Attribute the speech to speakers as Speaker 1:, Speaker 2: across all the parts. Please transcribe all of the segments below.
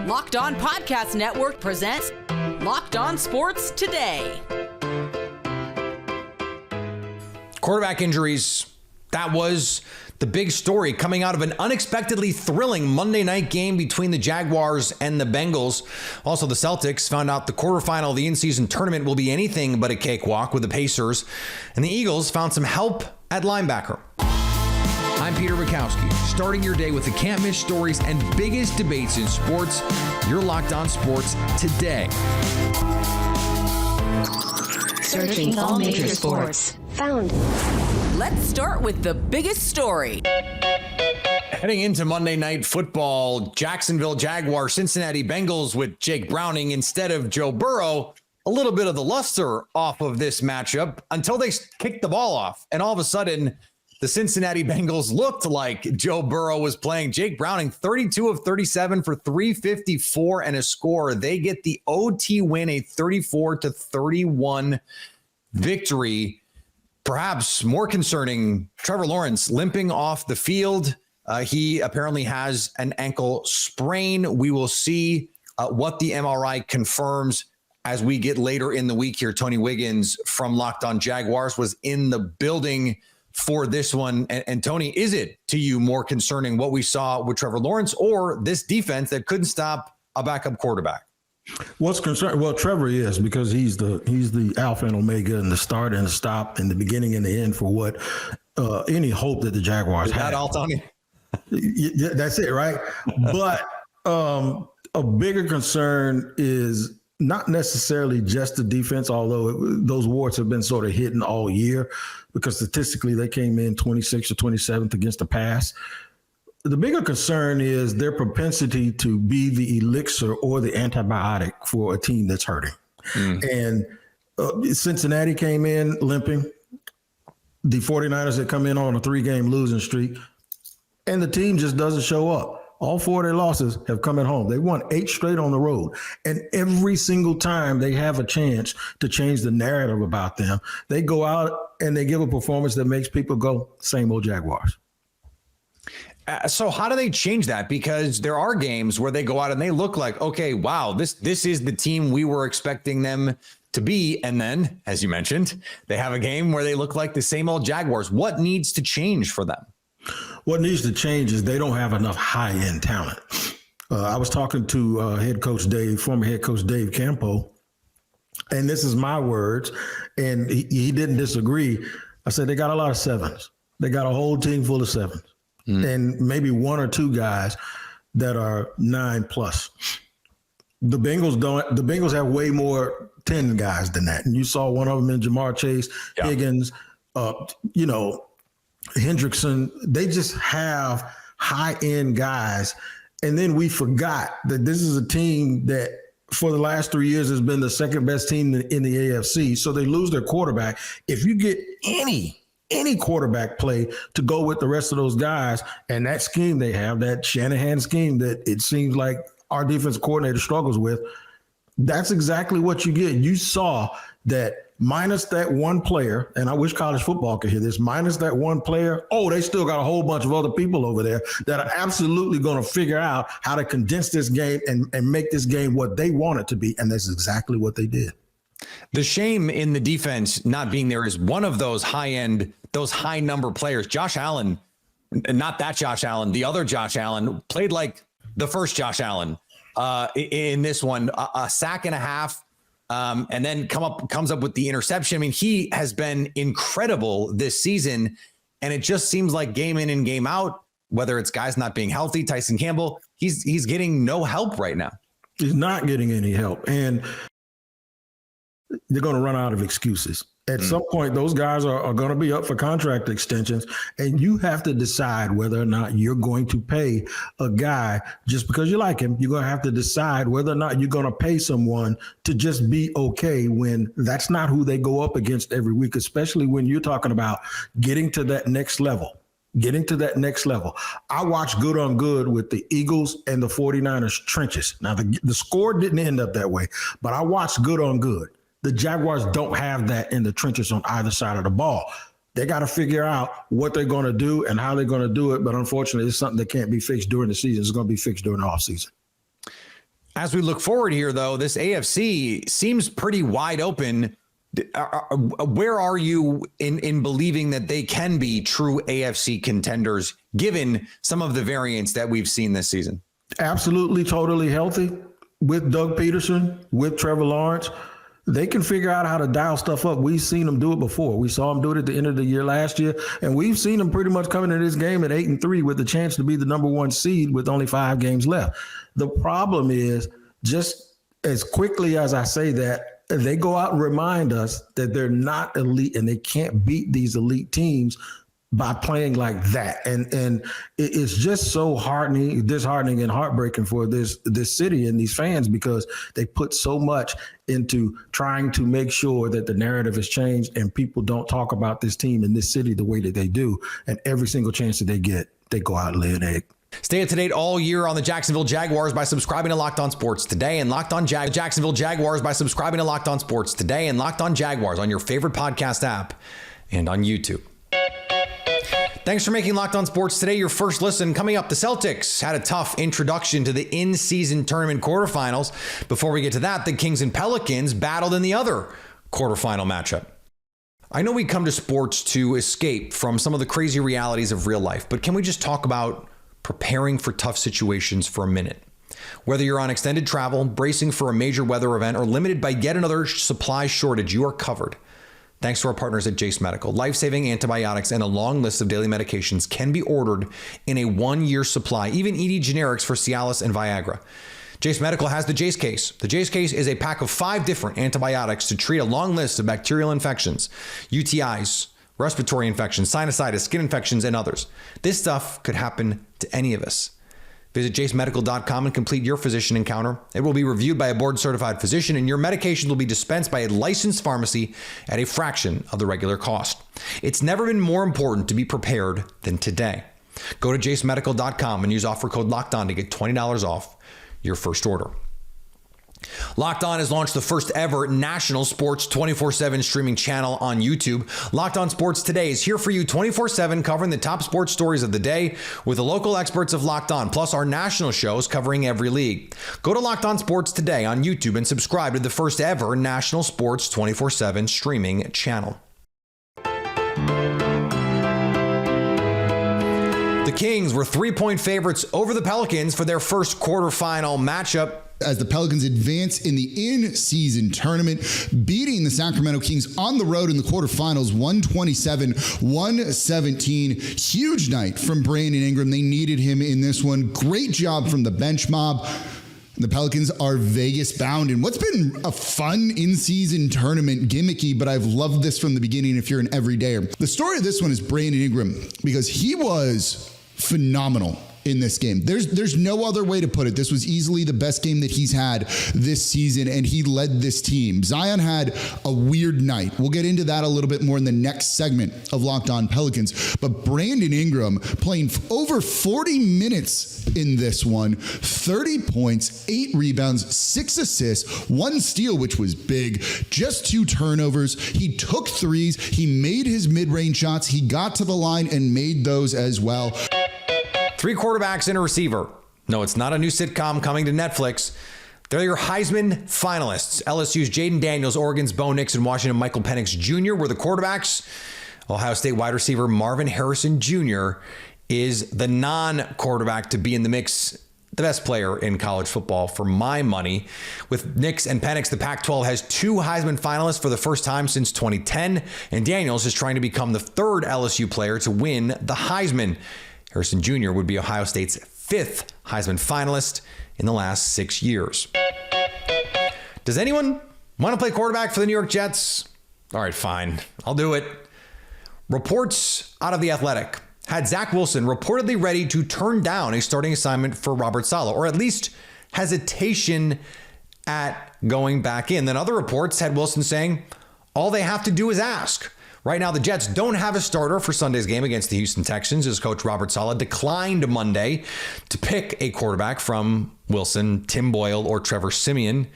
Speaker 1: Locked On Podcast Network presents Locked On Sports Today.
Speaker 2: Quarterback injuries. That was the big story coming out of an unexpectedly thrilling Monday night game between the Jaguars and the Bengals. Also, the Celtics found out the quarterfinal of the in-season tournament will be anything but a cakewalk with the Pacers. And the Eagles found some help at linebacker. I'm Peter Bukowski, starting your day with the can't-miss stories and biggest debates in sports. You're Locked On Sports Today.
Speaker 3: Searching all major sports. Found.
Speaker 1: Let's start with the biggest story.
Speaker 2: Heading into Monday Night Football, Jacksonville Jaguars, Cincinnati Bengals with Jake Browning instead of Joe Burrow. A little bit of the luster off of this matchup until they kicked the ball off. And all of a sudden, the Cincinnati Bengals looked like Joe Burrow was playing. Jake Browning, 32 of 37 for 354 and a score. They get the OT win, a 34-31 victory. Perhaps more concerning, Trevor Lawrence limping off the field. He apparently has an ankle sprain. We will see what the MRI confirms as we get later in the week here. Tony Wiggins from Locked On Jaguars was in the building for this one. And Tony, is it to you more concerning what we saw with Trevor Lawrence or this defense that couldn't stop a backup quarterback?
Speaker 4: What's concerned? Well, Trevor is, because he's the alpha and omega and the start and the stop and the beginning and the end for what any hope that the Jaguars had.
Speaker 2: That all, Tony?
Speaker 4: Yeah, that's it, right? But a bigger concern is not necessarily just the defense, although those warts have been sort of hidden all year because statistically they came in 26th or 27th against the pass. The bigger concern is their propensity to be the elixir or the antibiotic for a team that's hurting. And Cincinnati came in limping. The 49ers had come in on a 3-game losing streak, and the team just doesn't show up. All 4 of their losses have come at home. They won 8 straight on the road. And every single time they have a chance to change the narrative about them, they go out and they give a performance that makes people go, same old Jaguars.
Speaker 2: So how do they change that? Because there are games where they go out and they look like, okay, wow, this is the team we were expecting them to be. And then, as you mentioned, they have a game where they look like the same old Jaguars. What needs to change for them?
Speaker 4: What needs to change is they don't have enough high-end talent. I was talking to former head coach Dave Campo, and this is my words, and he didn't disagree. I said they got a lot of sevens. They got a whole team full of sevens, and maybe 1 or 2 guys that are 9+. The Bengals don't. The Bengals have way more 10 guys than that, and you saw one of them in Jamar Chase, Higgins, Hendrickson. They just have high-end guys. And then we forgot that this is a team that for the last 3 years has been the second best team in the AFC. So they lose their quarterback. If you get any quarterback play to go with the rest of those guys and that scheme they have, that Shanahan scheme that it seems like our defense coordinator struggles with, that's exactly what you get. You saw that minus that one player, and I wish college football could hear this, minus that one player, they still got a whole bunch of other people over there that are absolutely going to figure out how to condense this game and make this game what they want it to be. And that's exactly what they did.
Speaker 2: The shame in the defense not being there is one of those high-end, those high-number players. Josh Allen, not that Josh Allen, the other Josh Allen, played like the first Josh Allen in this one, a sack and a half. And then comes up with the interception. I mean, he has been incredible this season, and it just seems like game in and game out, whether it's guys not being healthy, Tyson Campbell, he's getting no help right now.
Speaker 4: He's not getting any help, and they're going to run out of excuses. At some point, those guys are going to be up for contract extensions, and you have to decide whether or not you're going to pay a guy just because you like him. You're going to have to decide whether or not you're going to pay someone to just be okay when that's not who they go up against every week, especially when you're talking about getting to that next level. I watched good on good with the Eagles and the 49ers trenches. Now, the score didn't end up that way, but I watched good on good. The Jaguars don't have that in the trenches on either side of the ball. They got to figure out what they're going to do and how they're going to do it. But unfortunately, it's something that can't be fixed during the season. It's going to be fixed during the offseason.
Speaker 2: As we look forward here, though, this AFC seems pretty wide open. Where are you in believing that they can be true AFC contenders, given some of the variants that we've seen this season?
Speaker 4: Absolutely, totally healthy with Doug Peterson, with Trevor Lawrence. They can figure out how to dial stuff up. We've seen them do it before. We saw them do it at the end of the year last year, and we've seen them pretty much coming into this game at 8-3 with the chance to be the number 1 seed with only 5 games left. The problem is, just as quickly as I say that, they go out and remind us that they're not elite and they can't beat these elite teams by playing like that. And it's just so disheartening and heartbreaking for this city and these fans, because they put so much into trying to make sure that the narrative is changed and people don't talk about this team in this city the way that they do. And every single chance that they get, they go out and lay an egg.
Speaker 2: Stay up to date all year on the Jacksonville Jaguars by subscribing to Locked On Sports Today and Locked On Jacksonville Jaguars by subscribing to Locked On Sports Today and Locked On Jaguars on your favorite podcast app and on YouTube. Thanks for making Locked On Sports Today your first listen. Coming up, the Celtics had a tough introduction to the in-season tournament quarterfinals. Before we get to that, the Kings and Pelicans battled in the other quarterfinal matchup. I know we come to sports to escape from some of the crazy realities of real life, but can we just talk about preparing for tough situations for a minute? Whether you're on extended travel, bracing for a major weather event, or limited by yet another supply shortage, you are covered. Thanks to our partners at Jace Medical. Life-saving antibiotics and a long list of daily medications can be ordered in a 1-year supply, even ED generics for Cialis and Viagra. Jace Medical has the Jace Case. The Jace Case is a pack of 5 different antibiotics to treat a long list of bacterial infections, UTIs, respiratory infections, sinusitis, skin infections, and others. This stuff could happen to any of us. Visit jacemedical.com and complete your physician encounter. It will be reviewed by a board-certified physician, and your medication will be dispensed by a licensed pharmacy at a fraction of the regular cost. It's never been more important to be prepared than today. Go to jacemedical.com and use offer code LOCKEDON to get $20 off your first order. Locked On has launched the first ever national sports 24/7 streaming channel on YouTube. Locked On Sports Today is here for you 24/7, covering the top sports stories of the day with the local experts of Locked On, plus our national shows covering every league. Go to Locked On Sports Today on YouTube and subscribe to the first ever national sports 24/7 streaming channel. The Kings were 3-point favorites over the Pelicans for their first quarterfinal matchup,
Speaker 5: as the Pelicans advance in the in-season tournament, beating the Sacramento Kings on the road in the quarterfinals, 127-117. Huge night from Brandon Ingram. They needed him in this one. Great job from the bench mob. The Pelicans are Vegas bound in what's been a fun in-season tournament, gimmicky, but I've loved this from the beginning if you're an everydayer. The story of this one is Brandon Ingram, because he was phenomenal in this game. There's no other way to put it. This was easily the best game that he's had this season, and he led this team. Zion had a weird night. We'll get into that a little bit more in the next segment of Locked On Pelicans. But Brandon Ingram playing over 40 minutes in this one, 30 points, 8 rebounds, 6 assists, 1 steal, which was big, just 2 turnovers. He took threes. He made his mid-range shots. He got to the line and made those as well.
Speaker 2: 3 quarterbacks and a receiver. No, it's not a new sitcom coming to Netflix. They're your Heisman finalists. LSU's Jaden Daniels, Oregon's Bo Nix, and Washington Michael Penix Jr. were the quarterbacks. Ohio State wide receiver Marvin Harrison Jr. is the non-quarterback to be in the mix, the best player in college football for my money. With Nix and Penix, the Pac-12 has 2 Heisman finalists for the first time since 2010, and Daniels is trying to become the 3rd LSU player to win the Heisman. Harrison Jr. would be Ohio State's 5th Heisman finalist in the last 6 years. Does anyone want to play quarterback for the New York Jets? All right, fine. I'll do it. Reports out of The Athletic had Zach Wilson reportedly ready to turn down a starting assignment for Robert Saleh, or at least hesitation at going back in. Then other reports had Wilson saying, all they have to do is ask. Right now, the Jets don't have a starter for Sunday's game against the Houston Texans, as coach Robert Saleh declined Monday to pick a quarterback from Wilson, Tim Boyle, or Trevor Siemian,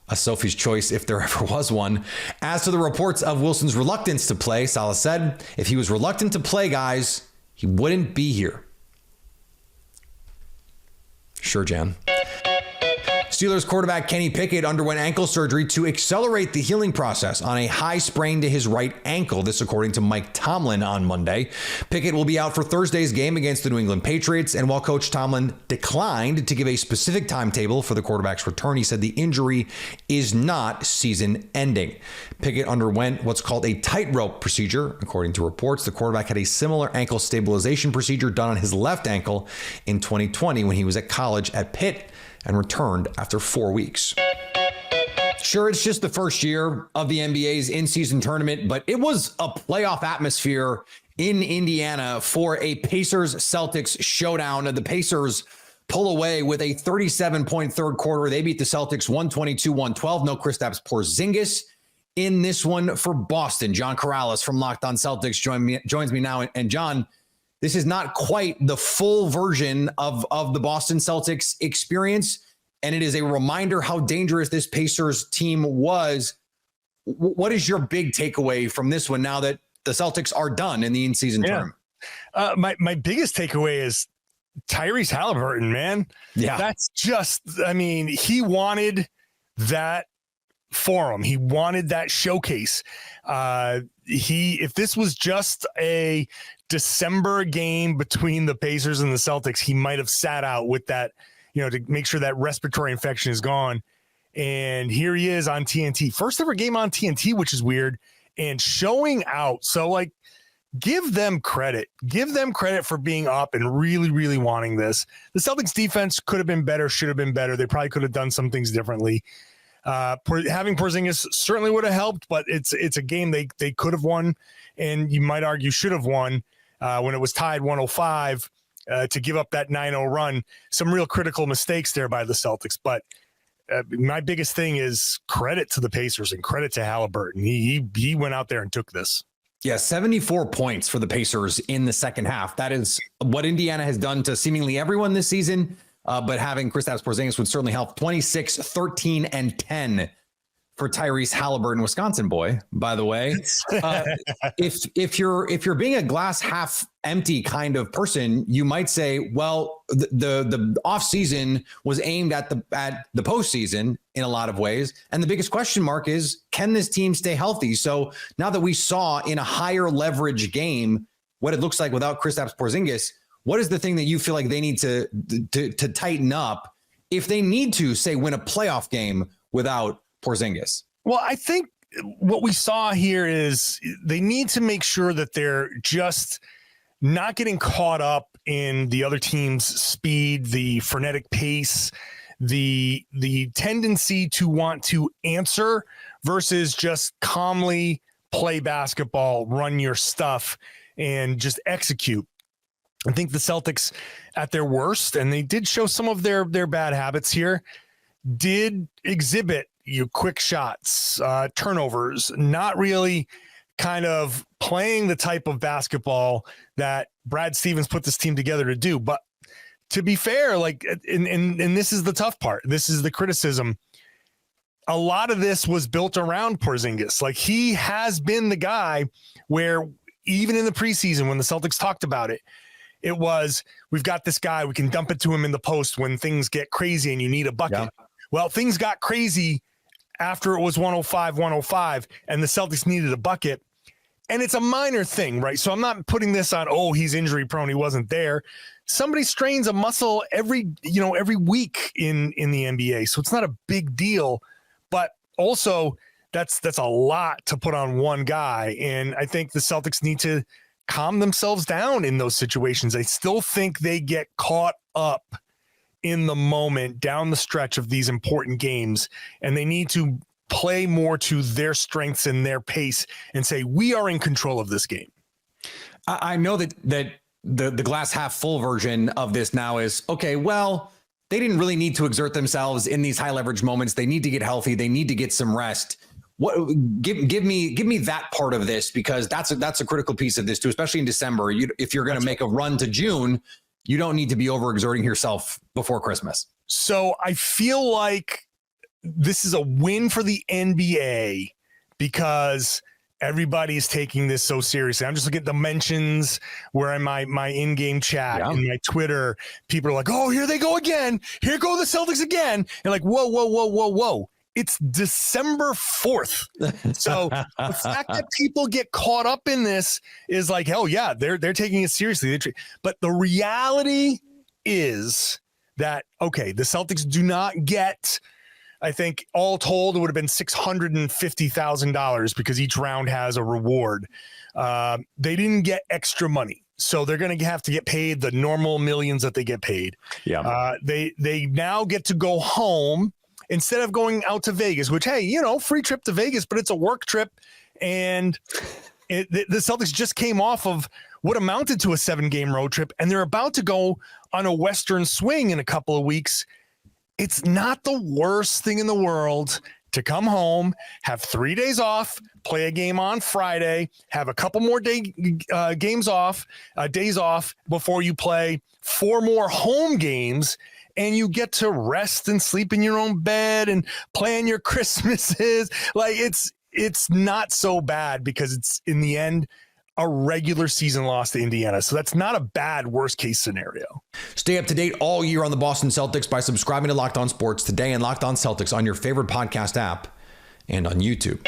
Speaker 2: a Sophie's choice if there ever was one. As to the reports of Wilson's reluctance to play, Saleh said, if he was reluctant to play, guys, he wouldn't be here. Sure, Jan. Steelers quarterback Kenny Pickett underwent ankle surgery to accelerate the healing process on a high sprain to his right ankle. This according to Mike Tomlin on Monday. Pickett will be out for Thursday's game against the New England Patriots. And while Coach Tomlin declined to give a specific timetable for the quarterback's return, he said the injury is not season ending. Pickett underwent what's called a tightrope procedure. According to reports, the quarterback had a similar ankle stabilization procedure done on his left ankle in 2020 when he was at college at Pitt and returned after 4 weeks. Sure, it's just the first year of the NBA's in-season tournament, but it was a playoff atmosphere in Indiana for a Pacers-Celtics showdown. The Pacers pull away with a 37-point third quarter. They beat the Celtics 122-112. No Kristaps Porzingis in this one for Boston. John Corrales from Locked On Celtics joins me now. And John, this is not quite the full version of the Boston Celtics experience, and it is a reminder how dangerous this Pacers team was. What is your big takeaway from this one now that the Celtics are done in the in-season tournament?
Speaker 6: My biggest takeaway is Tyrese Halliburton, man.
Speaker 2: Yeah.
Speaker 6: That's just, I mean, he wanted that forum. He wanted that showcase. If this was just a December game between the Pacers and the Celtics, he might have sat out with that, to make sure that respiratory infection is gone. And here he is on TNT. First ever game on TNT, which is weird, and showing out. So, give them credit. Give them credit for being up and really, really wanting this. The Celtics defense could have been better, should have been better. They probably could have done some things differently. Having Porzingis certainly would have helped, but it's a game they could have won, and you might argue should have won when it was tied 105 to give up that 9-0 run. Some real critical mistakes there by the Celtics, but my biggest thing is credit to the Pacers and credit to Halliburton. He went out there and took this.
Speaker 2: Yeah, 74 points for the Pacers in the second half. That is what Indiana has done to seemingly everyone this season. But having Kristaps Porzingis would certainly help. 26, 13, and 10 for Tyrese Halliburton, Wisconsin boy, by the way. If you're being a glass half empty kind of person, you might say, well, the offseason was aimed at the postseason in a lot of ways. And the biggest question mark is, can this team stay healthy? So now that we saw in a higher leverage game what it looks like without Kristaps Porzingis, what is the thing that you feel like they need to tighten up if they need to, say, win a playoff game without Porzingis?
Speaker 6: Well, I think what we saw here is they need to make sure that they're just not getting caught up in the other team's speed, the frenetic pace, the tendency to want to answer versus just calmly play basketball, run your stuff, and just execute. I think the Celtics at their worst, and they did show some of their bad habits here, did exhibit quick shots, turnovers, not really kind of playing the type of basketball that Brad Stevens put this team together to do. But to be fair, and this is the tough part, this is the criticism. A lot of this was built around Porzingis. He has been the guy where even in the preseason when the Celtics talked about it, it was, we've got this guy, we can dump it to him in the post when things get crazy and you need a bucket. Yeah. Well, things got crazy after it was 105, and the Celtics needed a bucket. And it's a minor thing, right? So I'm not putting this on, he's injury prone, he wasn't there. Somebody strains a muscle every week in the NBA. So it's not a big deal, but also that's a lot to put on one guy. And I think the Celtics need to calm themselves down in those situations. I still think they get caught up in the moment down the stretch of these important games, and they need to play more to their strengths and their pace and say, we are in control of this game.
Speaker 2: I know that the glass half full version of this now is, okay, well, they didn't really need to exert themselves in these high leverage moments. They need to get healthy. They need to get some rest. Give me that part of this, because that's a critical piece of this too, especially in December. If you're going to make a run to June, you don't need to be overexerting yourself before Christmas.
Speaker 6: So I feel like this is a win for the NBA because everybody's taking this so seriously. I'm just looking at the mentions where in my in-game chat and my Twitter, people are like, oh, here they go again. Here go the Celtics again. And like, whoa. It's December 4th. So the fact that people get caught up in this is like, hell yeah, they're taking it seriously. But the reality is that, okay, the Celtics do not get, I think all told, it would have been $650,000 because each round has a reward. They didn't get extra money. So they're going to have to get paid the normal millions that they get paid. Yeah. They now get to go home instead of going out to Vegas, which, hey, free trip to Vegas, but it's a work trip. And the Celtics just came off of what amounted to a 7-game road trip, and they're about to go on a Western swing in a couple of weeks. It's not the worst thing in the world to come home, have 3 days off, play a game on Friday, have a couple more days off before you play 4 more home games, and you get to rest and sleep in your own bed and plan your Christmases. Like it's not so bad because it's in the end a regular season loss to Indiana. So that's not a bad worst case scenario.
Speaker 2: Stay up to date all year on the Boston Celtics by subscribing to Locked On Sports Today and Locked On Celtics on your favorite podcast app and on YouTube.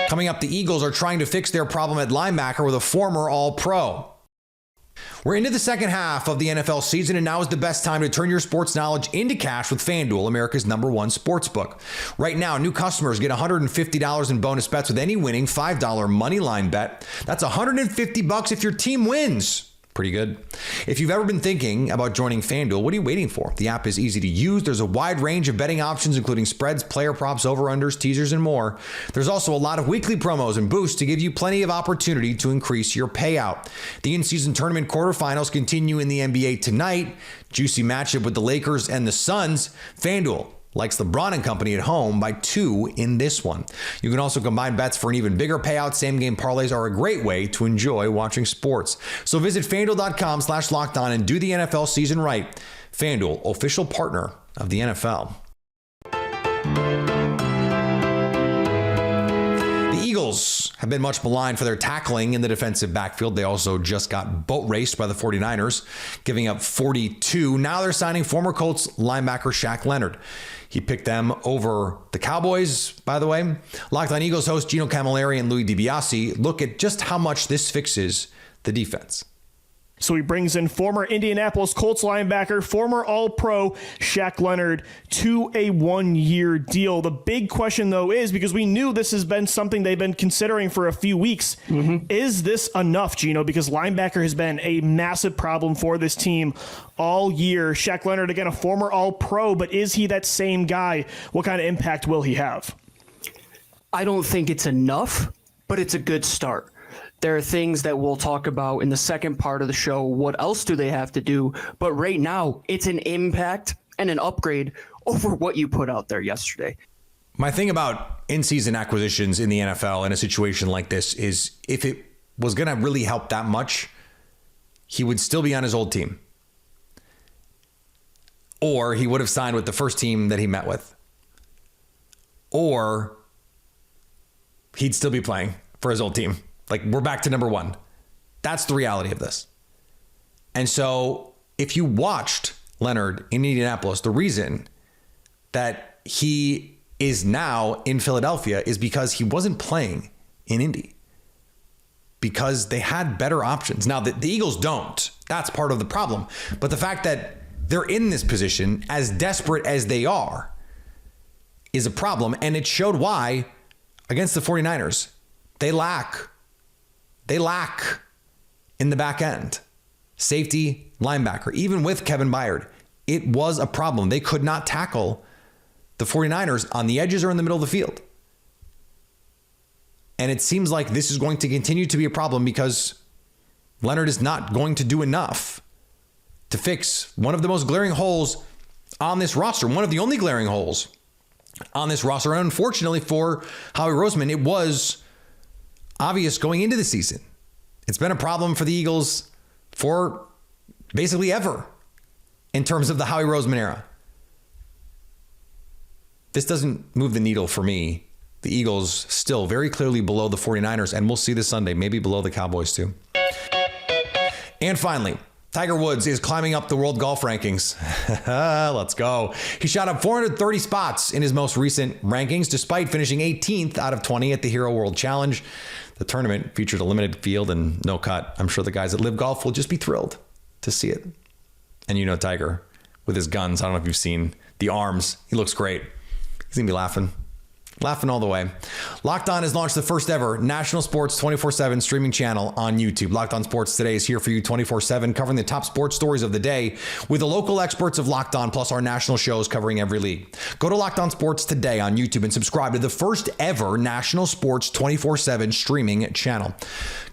Speaker 2: Coming up, the Eagles are trying to fix their problem at linebacker with a former All-Pro. We're into the second half of the NFL season, and now is the best time to turn your sports knowledge into cash with FanDuel, America's #1 sportsbook. Right now, new customers get $150 in bonus bets with any winning $5 moneyline bet. That's $150 if your team wins. Pretty good. If you've ever been thinking about joining FanDuel, what are you waiting for? The app is easy to use. There's a wide range of betting options, including spreads, player props, over-unders, teasers, and more. There's also a lot of weekly promos and boosts to give you plenty of opportunity to increase your payout. The in-season tournament quarterfinals continue in the NBA tonight. Juicy matchup with the Lakers and the Suns. FanDuel likes LeBron and company at home by 2 in this one. You can also combine bets for an even bigger payout. Same game parlays are a great way to enjoy watching sports. So visit FanDuel.com/lockedon and do the NFL season right. FanDuel, official partner of the NFL. The Eagles have been much maligned for their tackling in the defensive backfield. They also just got boat raced by the 49ers, giving up 42. Now they're signing former Colts linebacker Shaq Leonard. He picked them over the Cowboys, by the way. Locked On Eagles host Gino Camilleri and Louis DiBiase look at just how much this fixes the defense.
Speaker 7: So he brings in former Indianapolis Colts linebacker, former All-Pro Shaq Leonard to a 1-year deal. The big question, though, is because we knew this has been something they've been considering for a few weeks. Is this enough, Gino? Because linebacker has been a massive problem for this team all year. Shaq Leonard, again, a former All-Pro, but is he that same guy? What kind of impact will he have?
Speaker 8: I don't think it's enough, but it's a good start. There are things that we'll talk about in the second part of the show. What else do they have to do? But right now, it's an impact and an upgrade over what you put out there yesterday.
Speaker 2: My thing about in-season acquisitions in the NFL in a situation like this is if it was going to really help that much, he would still be on his old team. Or he would have signed with the first team that he met with. Or he'd still be playing for his old team. Like, we're back to number 1. That's the reality of this. And so if you watched Leonard in Indianapolis, the reason that he is now in Philadelphia is because he wasn't playing in Indy. Because they had better options. Now, the Eagles don't. That's part of the problem. But the fact that they're in this position, as desperate as they are, is a problem. And it showed why against the 49ers. They lack in the back end. Safety, linebacker, even with Kevin Byard, it was a problem. They could not tackle the 49ers on the edges or in the middle of the field. And it seems like this is going to continue to be a problem because Leonard is not going to do enough to fix one of the most glaring holes on this roster, one of the only glaring holes on this roster. And unfortunately for Howie Roseman, it was obvious going into the season. It's been a problem for the Eagles for basically ever in terms of the Howie Roseman era. This doesn't move the needle for me The Eagles still very clearly below the 49ers, and we'll see this Sunday, maybe below the Cowboys too. And finally, Tiger Woods is climbing up the world golf rankings. Let's go. He shot up 430 spots in his most recent rankings, despite finishing 18th out of 20 at the Hero World Challenge. The tournament featured a limited field and no cut. I'm sure the guys at Live Golf will just be thrilled to see it. And you know Tiger, with his guns, I don't know if you've seen the arms. He looks great. He's going to be laughing all the way. Locked On has launched the first ever national sports 24/7 streaming channel on YouTube. Locked On Sports Today is here for you 24/7, covering the top sports stories of the day with the local experts of Locked On, plus our national shows covering every league. Go to Locked On Sports Today on YouTube and subscribe to the first ever national sports 24/7 streaming channel.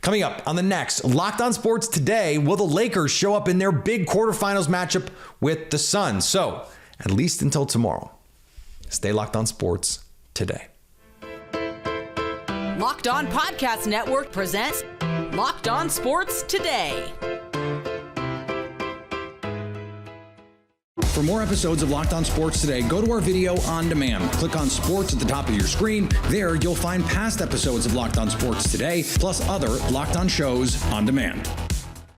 Speaker 2: Coming up on the next Locked On Sports Today, will the Lakers show up in their big quarterfinals matchup with the Suns? So, at least until tomorrow, stay locked on sports today.
Speaker 1: Locked On Podcast Network presents Locked On Sports Today.
Speaker 9: For more episodes of Locked On Sports Today, go to our video on demand. Click on Sports at the top of your screen. There, you'll find past episodes of Locked On Sports Today, plus other Locked On shows on demand.